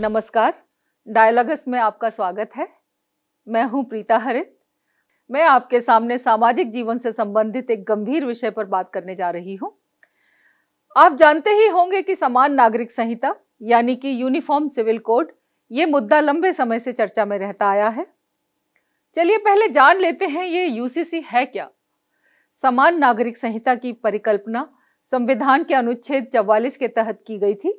नमस्कार, डायलॉगस में आपका स्वागत है। मैं हूं प्रीता हरित। मैं आपके सामने सामाजिक जीवन से संबंधित एक गंभीर विषय पर बात करने जा रही हूं। आप जानते ही होंगे कि समान नागरिक संहिता यानी कि यूनिफॉर्म सिविल कोड, ये मुद्दा लंबे समय से चर्चा में रहता आया है। चलिए पहले जान लेते हैं ये यूसीसी है क्या। समान नागरिक संहिता की परिकल्पना संविधान के अनुच्छेद 44 के तहत की गई थी,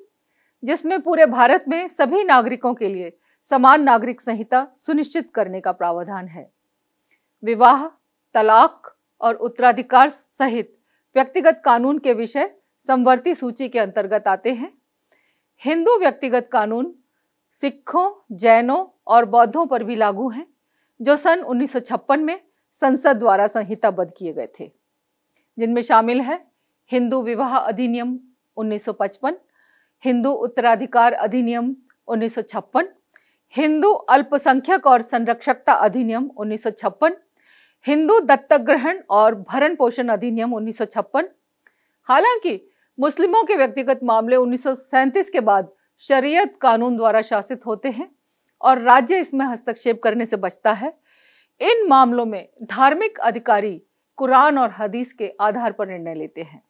जिसमें पूरे भारत में सभी नागरिकों के लिए समान नागरिक संहिता सुनिश्चित करने का प्रावधान है। विवाह, तलाक और उत्तराधिकार सहित व्यक्तिगत कानून के विषय समवर्ती सूची के अंतर्गत आते हैं। हिंदू व्यक्तिगत कानून सिखों, जैनों और बौद्धों पर भी लागू हैं, जो सन 1956 में संसद द्वारा संहिताबद्ध किए गए थे, जिनमें शामिल है हिंदू विवाह अधिनियम 1955, हिंदू उत्तराधिकार अधिनियम 1956, हिंदू अल्पसंख्यक और संरक्षकता अधिनियम 1956, हिंदू दत्तक ग्रहण और भरण पोषण अधिनियम 1956। हालांकि मुस्लिमों के व्यक्तिगत मामले 1937 के बाद शरीयत कानून द्वारा शासित होते हैं और राज्य इसमें हस्तक्षेप करने से बचता है। इन मामलों में धार्मिक अधिकारी कुरान और हदीस के आधार पर निर्णय लेते हैं।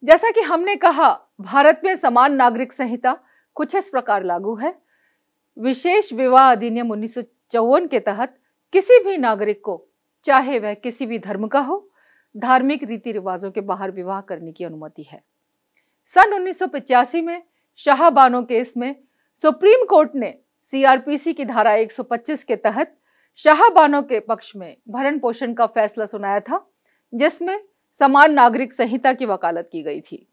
जैसा कि हमने कहा, भारत में समान नागरिक संहिता कुछ इस प्रकार लागू है। विशेष विवाह अधिनियम 1954 के तहत किसी भी नागरिक को, चाहे वह किसी भी धर्म का हो, धार्मिक रीति रिवाजों के बाहर विवाह करने की अनुमति है। सन 1985 में शाहबानो केस में सुप्रीम कोर्ट ने सीआरपीसी की धारा 125 के तहत शाहबानो के पक्ष में भरण पोषण का फैसला सुनाया था, जिसमें समान नागरिक संहिता की वकालत की गई थी।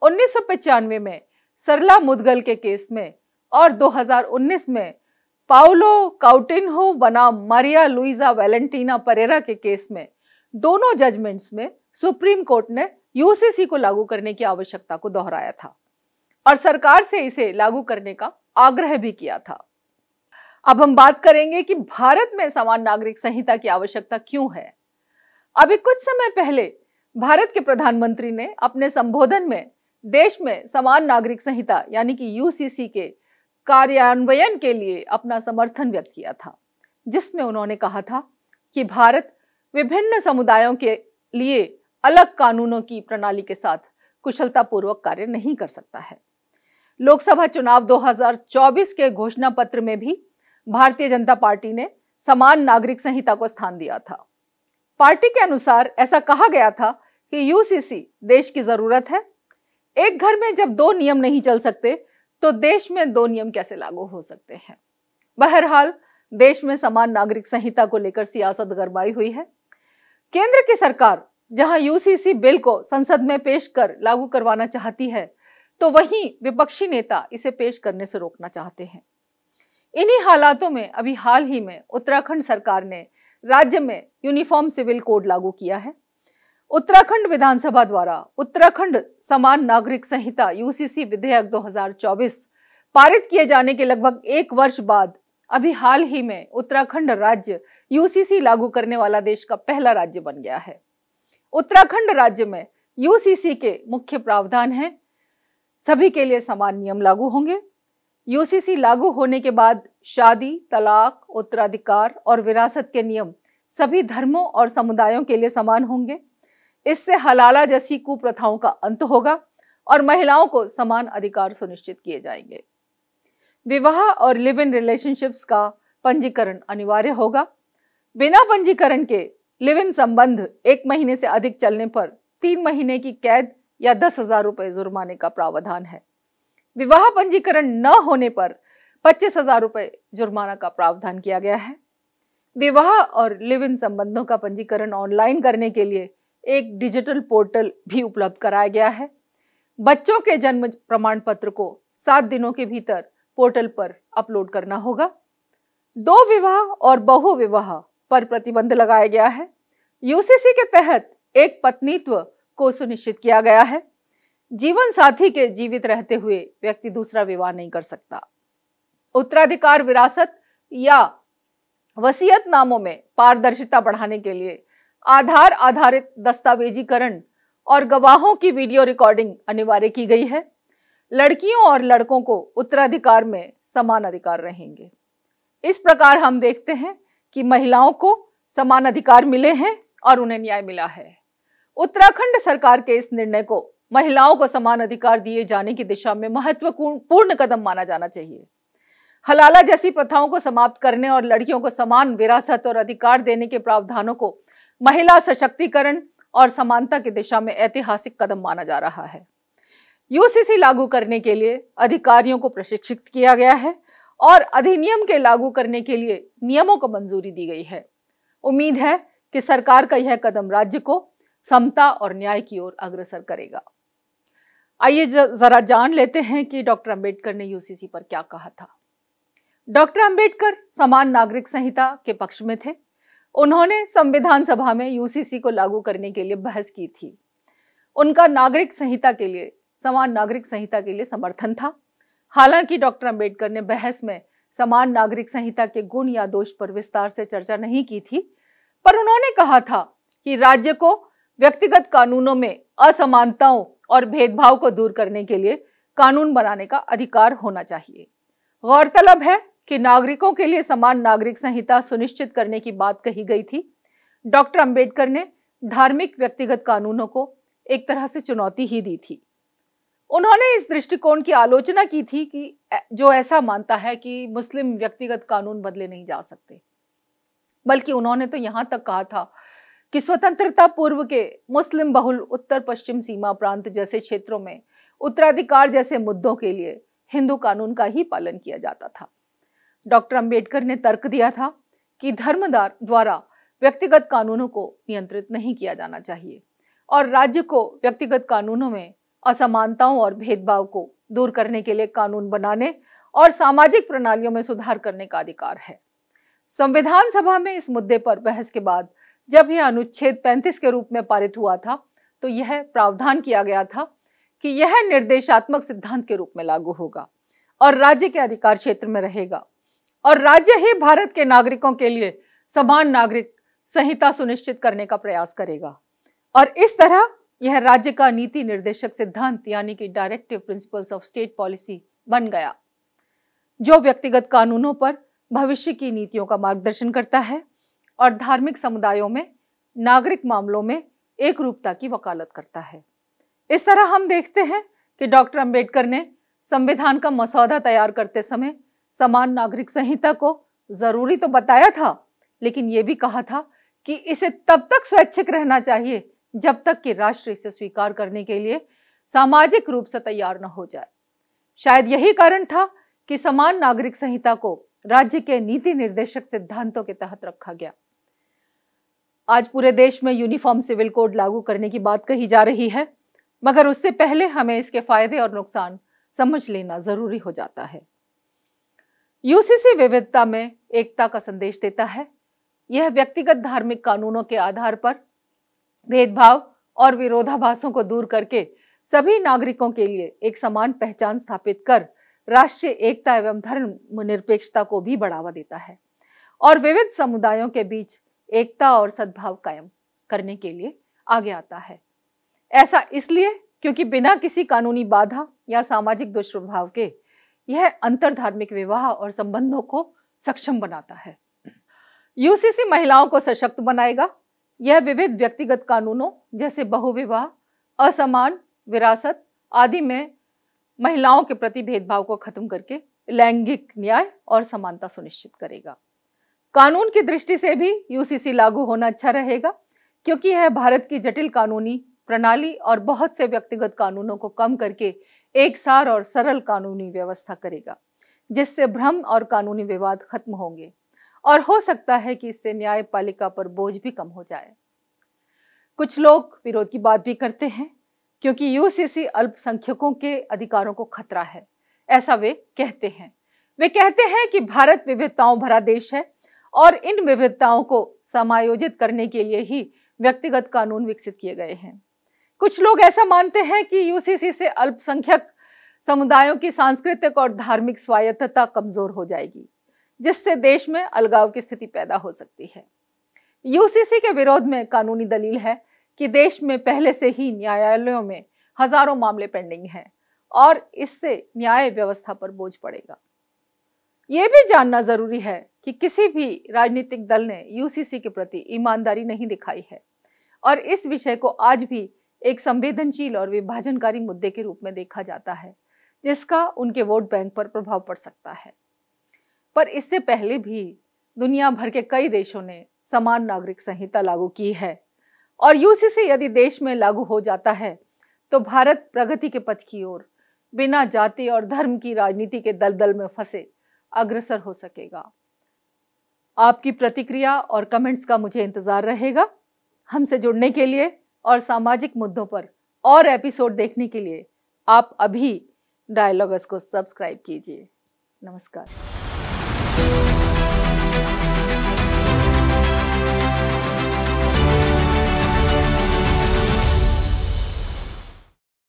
1995 में सरला मुदगल के केस में और 2019 में पाउलो काउटिन्हो बनाम मारिया लुइजा वैलेंटीना परेरा के केस में दोनों जजमेंट्स में सुप्रीम कोर्ट ने यूसीसी को लागू करने की आवश्यकता को दोहराया था और सरकार से इसे लागू करने का आग्रह भी किया था। अब हम बात करेंगे कि भारत में समान नागरिक संहिता की आवश्यकता क्यों है। अभी कुछ समय पहले भारत के प्रधानमंत्री ने अपने संबोधन में देश में समान नागरिक संहिता यानी कि यूसीसी के कार्यान्वयन के लिए अपना समर्थन व्यक्त किया था, जिसमें उन्होंने कहा था कि भारत विभिन्न समुदायों के लिए अलग कानूनों की प्रणाली के साथ कुशलतापूर्वक कार्य नहीं कर सकता है। लोकसभा चुनाव 2024 के घोषणा पत्र में भी भारतीय जनता पार्टी ने समान नागरिक संहिता को स्थान दिया था। पार्टी के अनुसार ऐसा कहा गया था कि यूसीसी देश की जरूरत है। एक घर में जब दो नियम नहीं चल सकते तो देश में दो नियम कैसे लागू हो सकते हैं। बहरहाल देश में समान नागरिक संहिता को लेकर सियासत गरमाई हुई है। केंद्र की सरकार जहां यूसीसी बिल को संसद में पेश कर लागू करवाना चाहती है, तो वहीं विपक्षी नेता इसे पेश करने से रोकना चाहते हैं। इन्हीं हालातों में अभी हाल ही में उत्तराखंड सरकार ने राज्य में यूनिफॉर्म सिविल कोड लागू किया है। उत्तराखंड विधानसभा द्वारा उत्तराखंड समान नागरिक संहिता यूसीसी विधेयक 2024 पारित किए जाने के लगभग 1 वर्ष बाद अभी हाल ही में उत्तराखंड राज्य यूसीसी लागू करने वाला देश का पहला राज्य बन गया है। उत्तराखंड राज्य में यूसीसी के मुख्य प्रावधान हैं, सभी के लिए समान नियम लागू होंगे। यूसीसी लागू होने के बाद शादी, तलाक, उत्तराधिकार और विरासत के नियम सभी धर्मों और समुदायों के लिए समान होंगे। इससे हलाला जैसी कुप्रथाओं का अंत होगा और महिलाओं को समान अधिकार सुनिश्चित किए जाएंगे। विवाह और लिव इन रिलेशनशिप्स का पंजीकरण अनिवार्य होगा। बिना पंजीकरण के लिव इन संबंध 1 महीने से अधिक चलने पर 3 महीने की कैद या 10,000 रुपए जुर्माने का प्रावधान है। विवाह पंजीकरण न होने पर 25,000 रुपए जुर्माना का प्रावधान किया गया है। विवाह और लिव इन संबंधों का पंजीकरण ऑनलाइन करने के लिए एक डिजिटल पोर्टल भी उपलब्ध कराया गया है। बच्चों के जन्म प्रमाण पत्र को 7 दिनों के भीतर पोर्टल पर अपलोड करना होगा। 2 विवाह और बहु विवाह पर प्रतिबंध लगाया गया है। यूसीसी के तहत एक पत्नीत्व को सुनिश्चित किया गया है। जीवन साथी के जीवित रहते हुए व्यक्ति दूसरा विवाह नहीं कर सकता। उत्तराधिकार, विरासत या वसीयतनामों में पारदर्शिता बढ़ाने के लिए आधार आधारित दस्तावेजीकरण और गवाहों की वीडियो रिकॉर्डिंग अनिवार्य की गई है। लड़कियों और लड़कों को उत्तराधिकार में समान अधिकार रहेंगे। इस प्रकार हम देखते हैं कि महिलाओं को समान अधिकार मिले हैं और उन्हें न्याय मिला है। उत्तराखंड सरकार के इस निर्णय को महिलाओं को समान अधिकार दिए जाने की दिशा में महत्वपूर्ण कदम माना जाना चाहिए। हलाला जैसी प्रथाओं को समाप्त करने और लड़कियों को समान विरासत और अधिकार देने के प्रावधानों को महिला सशक्तिकरण और समानता की दिशा में ऐतिहासिक कदम माना जा रहा है। यूसीसी लागू करने के लिए अधिकारियों को प्रशिक्षित किया गया है और अधिनियम के लागू करने के लिए नियमों को मंजूरी दी गई है। उम्मीद है कि सरकार का यह कदम राज्य को समता और न्याय की ओर अग्रसर करेगा। आइए जरा जान लेते हैं कि डॉक्टर अंबेडकर ने यूसीसी पर क्या कहा था। डॉक्टर अंबेडकर समान नागरिक संहिता के पक्ष में थे। उन्होंने संविधान सभा में यूसीसी को लागू करने के लिए बहस की थी। उनका समान नागरिक संहिता के लिए समर्थन था। हालांकि डॉक्टर अंबेडकर ने बहस में समान नागरिक संहिता के गुण या दोष पर विस्तार से चर्चा नहीं की थी, पर उन्होंने कहा था कि राज्य को व्यक्तिगत कानूनों में असमानताओं और भेदभाव को दूर करने के लिए कानून बनाने का अधिकार होना चाहिए। गौरतलब है कि नागरिकों के लिए समान नागरिक संहिता सुनिश्चित करने की बात कही गई थी। डॉक्टर अंबेडकर ने धार्मिक व्यक्तिगत कानूनों को एक तरह से चुनौती ही दी थी। उन्होंने इस दृष्टिकोण की आलोचना की थी कि जो ऐसा मानता है कि मुस्लिम व्यक्तिगत कानून बदले नहीं जा सकते, बल्कि उन्होंने तो यहां तक कहा था कि स्वतंत्रता पूर्व के मुस्लिम बहुल उत्तर पश्चिम सीमा प्रांत जैसे क्षेत्रों में उत्तराधिकार जैसे मुद्दों के लिए हिंदू कानून का ही पालन किया जाता था। डॉक्टर अंबेडकर ने तर्क दिया था कि धर्म द्वारा व्यक्तिगत कानूनों को नियंत्रित नहीं किया जाना चाहिए और राज्य को व्यक्तिगत कानूनों में असमानताओं और भेदभाव को दूर करने के लिए कानून बनाने और सामाजिक प्रणालियों में सुधार करने का अधिकार है। संविधान सभा में इस मुद्दे पर बहस के बाद जब यह अनुच्छेद 35 के रूप में पारित हुआ था, तो यह प्रावधान किया गया था कि यह निर्देशात्मक सिद्धांत के रूप में लागू होगा और राज्य के अधिकार क्षेत्र में रहेगा और राज्य ही भारत के नागरिकों के लिए समान नागरिक संहिता सुनिश्चित करने का प्रयास करेगा। और इस तरह यह राज्य का नीति निर्देशक सिद्धांत यानी कि directive principles of state policy बन गया, जो व्यक्तिगत कानूनों पर भविष्य की नीतियों का मार्गदर्शन करता है और धार्मिक समुदायों में नागरिक मामलों में एक रूपता की वकालत करता है। इस तरह हम देखते हैं कि डॉक्टर अंबेडकर ने संविधान का मसौदा तैयार करते समय समान नागरिक संहिता को जरूरी तो बताया था, लेकिन यह भी कहा था कि इसे तब तक स्वैच्छिक रहना चाहिए जब तक कि राष्ट्र इसे स्वीकार करने के लिए सामाजिक रूप से तैयार न हो जाए। शायद यही कारण था कि समान नागरिक संहिता को राज्य के नीति निर्देशक सिद्धांतों के तहत रखा गया। आज पूरे देश में यूनिफॉर्म सिविल कोड लागू करने की बात कही जा रही है, मगर उससे पहले हमें इसके फायदे और नुकसान समझ लेना जरूरी हो जाता है। यूसीसी विविधता में एकता का संदेश देता है। यह व्यक्तिगत धार्मिक कानूनों के आधार पर भेदभाव और विरोधाभासों को दूर करके सभी नागरिकों के लिए एक समान पहचान स्थापित कर राष्ट्रीय एकता एवं धर्मनिरपेक्षता को भी बढ़ावा देता है और विविध समुदायों के बीच एकता और सद्भाव कायम करने के लिए आगे आता है। ऐसा इसलिए क्योंकि बिना किसी कानूनी बाधा या सामाजिक दुष्प्रभाव के यह अंतर धार्मिक विवाह और संबंधों को सक्षम बनाता है। यूसीसी महिलाओं को सशक्त बनाएगा। यह विविध व्यक्तिगत कानूनों जैसे बहुविवाह, असमान विरासत आदि में महिलाओं के प्रति भेदभाव को खत्म करके लैंगिक न्याय और समानता सुनिश्चित करेगा। कानून की दृष्टि से भी यूसीसी लागू होना अच्छा रहेगा, क्योंकि यह भारत की जटिल कानूनी प्रणाली और बहुत से व्यक्तिगत कानूनों को कम करके एक सार और सरल कानूनी व्यवस्था करेगा, जिससे भ्रम और कानूनी विवाद खत्म होंगे और हो सकता है कि इससे न्यायपालिका पर बोझ भी कम हो जाए। कुछ लोग विरोध की बात भी करते हैं, क्योंकि यूसीसी अल्पसंख्यकों के अधिकारों को खतरा है, ऐसा वे कहते हैं। वे कहते हैं कि भारत विविधताओं भरा देश है और इन विविधताओं को समायोजित करने के लिए ही व्यक्तिगत कानून विकसित किए गए हैं। कुछ लोग ऐसा मानते हैं कि यूसीसी से अल्पसंख्यक समुदायों की सांस्कृतिक और धार्मिक स्वायत्तता कमजोर हो जाएगी, जिससे देश में अलगाव की स्थिति पैदा हो सकती है। यूसीसी के विरोध में कानूनी दलील है कि देश में पहले से ही न्यायालयों में हजारों मामले पेंडिंग हैं और इससे न्याय व्यवस्था पर बोझ पड़ेगा। ये भी जानना जरूरी है कि किसी भी राजनीतिक दल ने यूसीसी के प्रति ईमानदारी नहीं दिखाई है और इस विषय को आज भी एक संवेदनशील और विभाजनकारी मुद्दे के रूप में देखा जाता है, जिसका उनके वोट बैंक पर प्रभाव पड़ सकता है। पर इससे पहले भी दुनिया भर के कई देशों ने समान नागरिक संहिता लागू की है और यूसीसी यदि देश में लागू हो जाता है तो भारत प्रगति के पथ की ओर बिना जाति और धर्म की राजनीति के दलदल में फंसे अग्रसर हो सकेगा। आपकी प्रतिक्रिया और कमेंट्स का मुझे इंतजार रहेगा। हमसे जुड़ने के लिए और सामाजिक मुद्दों पर और एपिसोड देखने के लिए आप अभी डायलॉगस को सब्सक्राइब कीजिए। नमस्कार।